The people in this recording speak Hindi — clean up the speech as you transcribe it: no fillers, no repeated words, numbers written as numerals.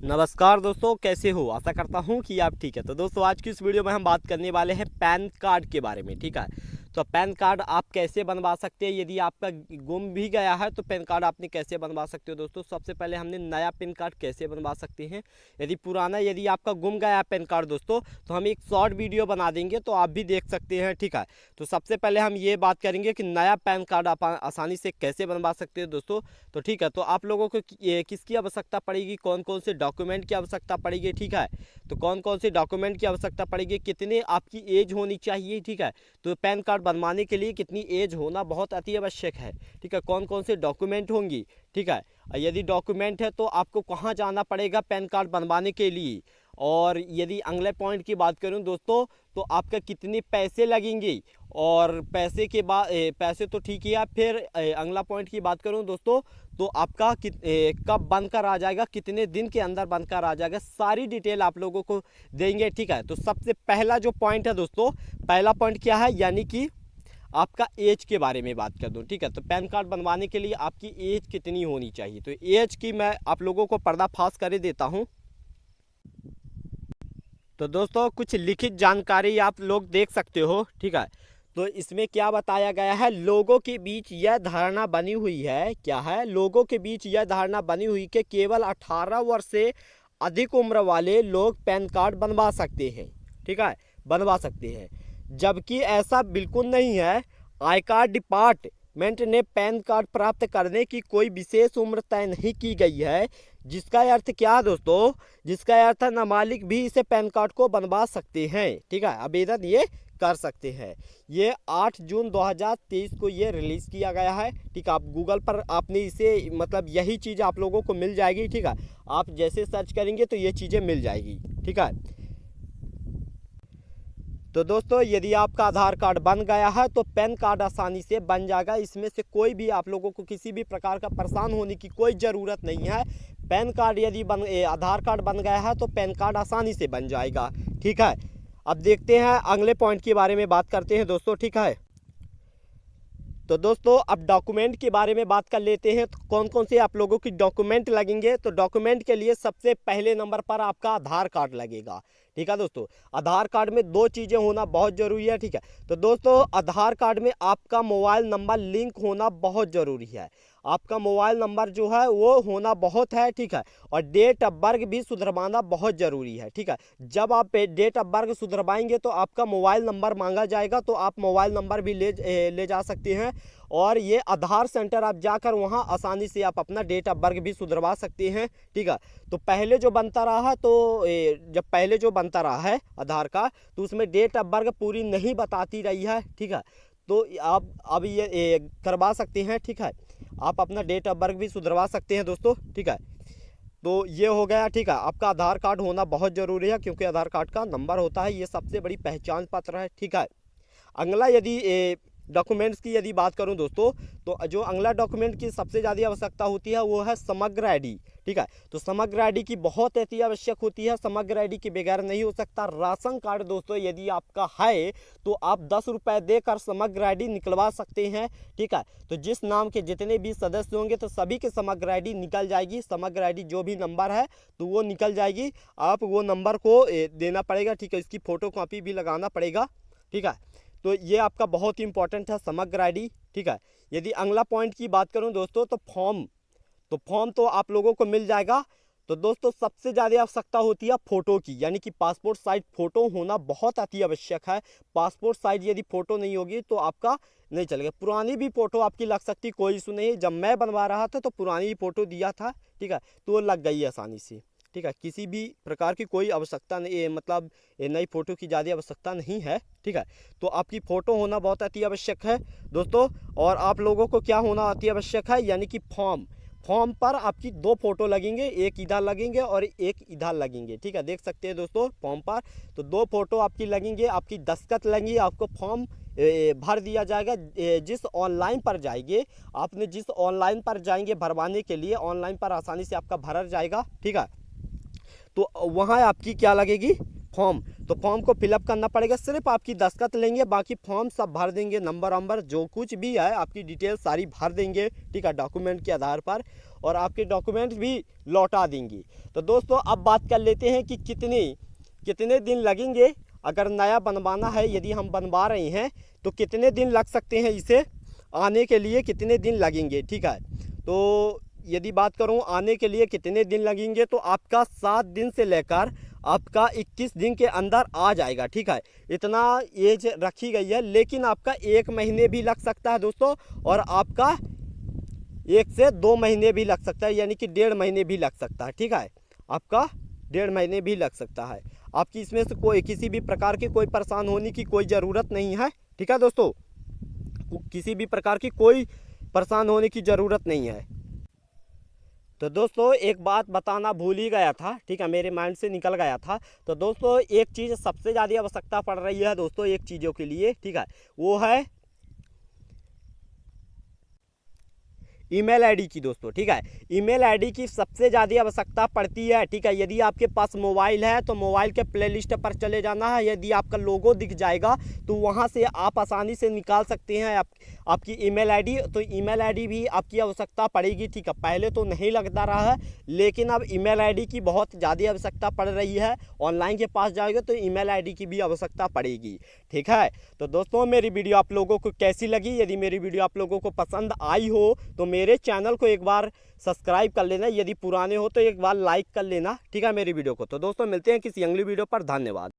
नमस्कार दोस्तों, कैसे हो? आशा करता हूँ कि आप ठीक है। तो दोस्तों, आज की इस वीडियो में हम बात करने वाले हैं पैन कार्ड के बारे में। ठीक है, तो पैन कार्ड आप कैसे बनवा सकते हैं। यदि आपका गुम भी गया है तो पैन कार्ड आपने कैसे बनवा सकते हो। दोस्तों, सबसे पहले हमने नया पैन कार्ड कैसे बनवा सकते हैं। यदि आपका गुम गया है पैन कार्ड दोस्तों, तो हम एक शॉर्ट वीडियो बना देंगे, तो आप भी देख सकते हैं। ठीक है, तो सबसे पहले हम ये बात करेंगे कि नया पैन कार्ड आप आसानी से कैसे बनवा सकते हो दोस्तों। तो ठीक है, तो आप लोगों को किसकी आवश्यकता पड़ेगी, कौन कौन से डॉक्यूमेंट की आवश्यकता पड़ेगी। ठीक है, तो कौन कौन से डॉक्यूमेंट की आवश्यकता पड़ेगी, कितने आपकी एज होनी चाहिए। ठीक है, तो पैन कार्ड बनवाने के लिए कितनी एज होना बहुत अति आवश्यक है। ठीक है, कौन कौन से डॉक्यूमेंट होंगी। ठीक है, यदि डॉक्यूमेंट है तो आपको कहाँ जाना पड़ेगा पैन कार्ड बनवाने के लिए। और यदि अगले पॉइंट की बात करूं दोस्तों, तो आपका कितने पैसे लगेंगे। और पैसे के बाद पैसे तो ठीक ही है। फिर अगला पॉइंट की बात करूं दोस्तों, तो आपका कब बनकर आ जाएगा, कितने दिन के अंदर बनकर आ जाएगा, सारी डिटेल आप लोगों को देंगे। ठीक है, तो सबसे पहला जो पॉइंट है दोस्तों, पहला पॉइंट क्या है, यानी कि आपका एज के बारे में बात कर दूं। ठीक है, तो पैन कार्ड बनवाने के लिए आपकी एज कितनी होनी चाहिए। तो एज की मैं आप लोगों को पर्दाफाश कर देता हूं। तो दोस्तों, कुछ लिखित जानकारी आप लोग देख सकते हो। ठीक है, तो इसमें क्या बताया गया है, लोगों के बीच यह धारणा बनी हुई है, क्या है, लोगों के बीच यह धारणा बनी हुई कि केवल 18 वर्ष से अधिक उम्र वाले लोग पैन कार्ड बनवा सकते हैं। ठीक है, बनवा सकते हैं, जबकि ऐसा बिल्कुल नहीं है। आयकर डिपार्टमेंट ने पैन कार्ड प्राप्त करने की कोई विशेष उम्र तय नहीं की गई है। जिसका अर्थ क्या है दोस्तों, जिसका अर्थ है नाबालिग भी इसे पैन कार्ड को बनवा सकते हैं। ठीक है, आवेदन ये कर सकते हैं। ये 8 जून 2023 को ये रिलीज़ किया गया है। ठीक है, आप गूगल पर आपने इसे मतलब यही चीज़ आप लोगों को मिल जाएगी। ठीक है, आप जैसे सर्च करेंगे तो ये चीज़ें मिल जाएगी। ठीक है, तो दोस्तों, यदि आपका आधार कार्ड बन गया है तो पैन कार्ड आसानी से बन जाएगा। इसमें से कोई भी आप लोगों को किसी भी प्रकार का परेशान होने की कोई ज़रूरत नहीं है। पैन कार्ड यदि आधार कार्ड बन गया है तो पैन कार्ड आसानी से बन जाएगा। ठीक है, अब देखते हैं अगले पॉइंट के बारे में बात करते हैं दोस्तों। ठीक है, तो दोस्तों, अब डॉक्यूमेंट के बारे में बात कर लेते हैं। तो कौन कौन से आप लोगों की डॉक्यूमेंट लगेंगे। तो डॉक्यूमेंट के लिए सबसे पहले नंबर पर आपका आधार कार्ड लगेगा। ठीक है दोस्तों, आधार कार्ड में दो चीज़ें होना बहुत ज़रूरी है। ठीक है, तो दोस्तों, आधार कार्ड में आपका मोबाइल नंबर लिंक होना बहुत ज़रूरी है। आपका मोबाइल नंबर जो है वो होना बहुत है। ठीक है, और डेट ऑफ बर्थ भी सुधरवाना बहुत ज़रूरी है। ठीक है, जब आप डेट ऑफ बर्थ सुधरवाएंगे तो आपका मोबाइल नंबर मांगा जाएगा, तो आप मोबाइल नंबर भी ले जा सकते हैं। और ये आधार सेंटर आप जाकर वहाँ आसानी से आप अपना डेट ऑफ बर्थ भी सुधरवा सकते हैं। ठीक है, तो पहले जो बनता रहा है, तो जब पहले जो बनता रहा है आधार कार्ड, तो उसमें डेट ऑफ बर्थ पूरी नहीं बताती रही है। ठीक है, तो आप अब ये करवा सकते हैं। ठीक है, आप अपना डेट ऑफ बर्थ भी सुधरवा सकते हैं दोस्तों। ठीक है, तो ये हो गया। ठीक है, आपका आधार कार्ड होना बहुत ज़रूरी है, क्योंकि आधार कार्ड का नंबर होता है, ये सबसे बड़ी पहचान पत्र है। ठीक है, अगला यदि डॉक्यूमेंट्स की यदि बात करूं दोस्तों, तो जो अगला डॉक्यूमेंट की सबसे ज़्यादा आवश्यकता होती है वो है समग्र आईडी। ठीक है, तो समग्र आईडी की बहुत अति आवश्यक होती है। समग्र आईडी के बगैर नहीं हो सकता। राशन कार्ड दोस्तों यदि आपका है तो आप 10 रुपये देकर समग्र आईडी निकलवा सकते हैं। ठीक है, तो जिस नाम के जितने भी सदस्य होंगे तो सभी के समग्र आईडी निकल जाएगी। समग्र आईडी जो भी नंबर है तो वो निकल जाएगी। आप वो नंबर को देना पड़ेगा। ठीक है, इसकी फ़ोटो कॉपी भी लगाना पड़ेगा। ठीक है, तो ये आपका बहुत ही इंपॉर्टेंट है समग्र आईडी। ठीक है, यदि अगला पॉइंट की बात करूं दोस्तों, तो फॉर्म तो आप लोगों को मिल जाएगा। तो दोस्तों, सबसे ज़्यादा आवश्यकता होती है फ़ोटो की, यानी कि पासपोर्ट साइज फ़ोटो होना बहुत अति आवश्यक है। पासपोर्ट साइज यदि फ़ोटो नहीं होगी तो आपका नहीं चलेगा। पुरानी भी फ़ोटो आपकी लग सकती, कोई इशू नहीं है। जब मैं बनवा रहा था तो पुरानी फ़ोटो दिया था। ठीक है, तो वो लग गई आसानी से। ठीक है, किसी भी प्रकार की कोई आवश्यकता नहीं, मतलब नई फ़ोटो की ज़्यादा आवश्यकता नहीं है। ठीक है, तो आपकी फ़ोटो होना बहुत अति आवश्यक है दोस्तों। और आप लोगों को क्या होना अति आवश्यक है, यानी कि फॉर्म पर आपकी 2 फोटो लगेंगे, एक इधर लगेंगे और एक इधर लगेंगे। ठीक है, देख सकते हैं दोस्तों फॉर्म पर, तो 2 फोटो आपकी लगेंगे, आपकी दस्तखत लगेंगी, आपको फॉर्म भर दिया जाएगा। जिस ऑनलाइन पर जाएंगे, आपने जिस ऑनलाइन पर जाएंगे भरवाने के लिए, ऑनलाइन पर आसानी से आपका भरा जाएगा। ठीक है, तो वहाँ आपकी क्या लगेगी, फॉर्म। तो फॉर्म को फिलअप करना पड़ेगा, सिर्फ आपकी दस्तखत लेंगे, बाकी फॉर्म सब भर देंगे। नंबर जो कुछ भी है आपकी डिटेल सारी भर देंगे। ठीक है, डॉक्यूमेंट के आधार पर। और आपके डॉक्यूमेंट्स भी लौटा देंगी। तो दोस्तों अब बात कर लेते हैं कि कितने दिन लगेंगे अगर नया बनवाना है, यदि हम बनवा रहे हैं तो कितने दिन लग सकते हैं, इसे आने के लिए कितने दिन लगेंगे। ठीक है, तो यदि बात करूं आने के लिए कितने दिन लगेंगे तो आपका 7 दिन से लेकर आपका 21 दिन के अंदर आ जाएगा। ठीक है, इतना एज रखी गई है, लेकिन आपका 1 महीने भी लग सकता है दोस्तों, और आपका 1 से 2 महीने भी लग सकता है, यानी कि 1.5 महीने भी लग सकता है। ठीक है, आपका 1.5 महीने भी लग सकता है। आपकी इसमें से कोई किसी भी प्रकार की कोई परेशान होने की कोई ज़रूरत नहीं है। ठीक है दोस्तों, किसी भी प्रकार की कोई परेशान होने की ज़रूरत नहीं है। तो दोस्तों एक बात बताना भूल ही गया था, ठीक है, मेरे माइंड से निकल गया था। तो दोस्तों एक चीज़ सबसे ज़्यादा आवश्यकता पड़ रही है दोस्तों एक चीज़ों के लिए, ठीक है, वो है ईमेल आईडी की दोस्तों। ठीक है, ईमेल आईडी की सबसे ज़्यादा आवश्यकता पड़ती है। ठीक है, यदि आपके पास मोबाइल है तो मोबाइल के प्ले लिस्ट पर चले जाना है, यदि आपका लोगो दिख जाएगा तो वहाँ से आप आसानी से निकाल सकते हैं आपकी ईमेल आईडी। तो ईमेल आईडी भी आपकी आवश्यकता पड़ेगी। ठीक है, पहले तो नहीं लगता रहा है, लेकिन अब ईमेल आईडी की बहुत ज़्यादा आवश्यकता पड़ रही है। ऑनलाइन के पास जाओगे तो ईमेल आईडी की भी आवश्यकता पड़ेगी। ठीक है, तो दोस्तों मेरी वीडियो आप लोगों को कैसी लगी? यदि मेरी वीडियो आप लोगों को पसंद आई हो तो मेरे चैनल को एक बार सब्सक्राइब कर लेना, यदि पुराने हो तो एक बार लाइक कर लेना। ठीक है, मेरी वीडियो को। तो दोस्तों मिलते हैं किसी अगली वीडियो पर। धन्यवाद।